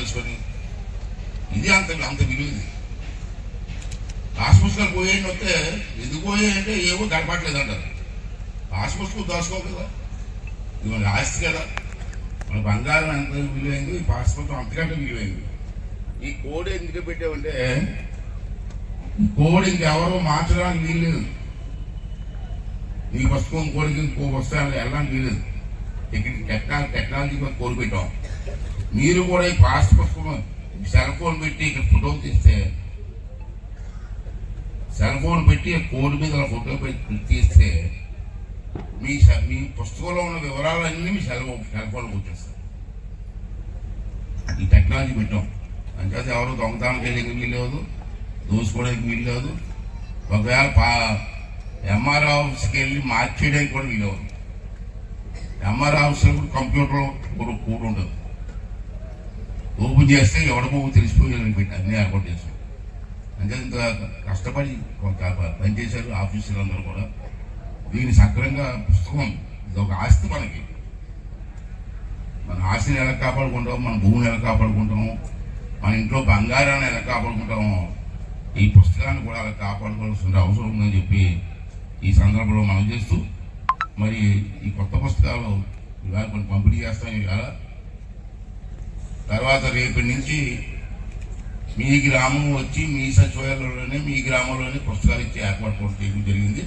వేసుకొని ఇది అంత విలువ. ఇది ఆసుపత్రులు పోయేయండి వస్తే ఎందుకు పోయాయంటే ఏవో గడపట్లేదు అంటారు. ఆసుపత్రులు దాచుకోవాలి కదా, ఇది మన ఆస్తి కదా. మన బంగారం ఎంత విలువైంది, ఈ పాస్పోర్ట్ అంతకంటే విలువైంది. ఈ కోడ్ ఎందుకు పెట్టామంటే ఈ కోడ్ ఇంకెవరో మార్చడానికి వీల్లేదు. నీ పుస్తకం కోడికి ఇంకో పుస్తకాలు వెళ్ళడానికి వీలేదు. టెక్నాలజీ కోడ్ పెట్టాం. మీరు కూడా ఈ పాస్ పుస్తకం సెల్ ఫోన్ పెట్టి ఇక్కడ ఫోటో తీస్తే, సెల్ ఫోన్ పెట్టి కోడ్ మీద ఫోటో పెట్టి తీస్తే మీ పుస్తకంలో ఉన్న వివరాలన్నీ మీ సెల్ ఫోన్కి వచ్చేస్తాయి. ఈ టెక్నాలజీ పెట్టాం. అంచేత ఎవరు దొంగతనానికి వెళ్ళేకి వీల్లేదు, దోసుకోవడానికి వీల్లేదు. ఒకవేళ ఎంఆర్ ఆఫీస్కి వెళ్ళి మార్చేయడానికి కూడా వీలవదు. ఎంఆర్ ఆఫీస్లో కూడా కంప్యూటర్లో కూడా ఉండదు. ఓపెన్ చేస్తే ఎవడమో తెలిసిపోయి పెట్టి అన్నీ ఏర్పాటు చేస్తాం. అంటే ఇంత కష్టపడి పనిచేశారు ఆఫీసులందరూ కూడా. దీన్ని సక్రంగా పుస్తకం ఇది ఒక ఆస్తి. మనకి మన ఆస్తిని ఎలా కాపాడుకుంటాం, మన భూమిని ఎలా కాపాడుకుంటాము, మన ఇంట్లో బంగారాన్ని ఎలా కాపాడుకుంటాము, ఈ పుస్తకాన్ని కూడా అలా కాపాడుకోవాల్సిన అవసరం ఉందని చెప్పి ఈ సందర్భంలో మనం చేస్తూ, మరి ఈ కొత్త పుస్తకాలు ఇవాళ కొన్ని పంపిణీ చేస్తాం. ఇవాళ తర్వాత రేపటి నుంచి మీ గ్రామం వచ్చి మీ సచివాలయంలోనే మీ గ్రామంలోనే పుస్తకాలు ఇచ్చే ఏర్పాటు చేయడం జరిగింది.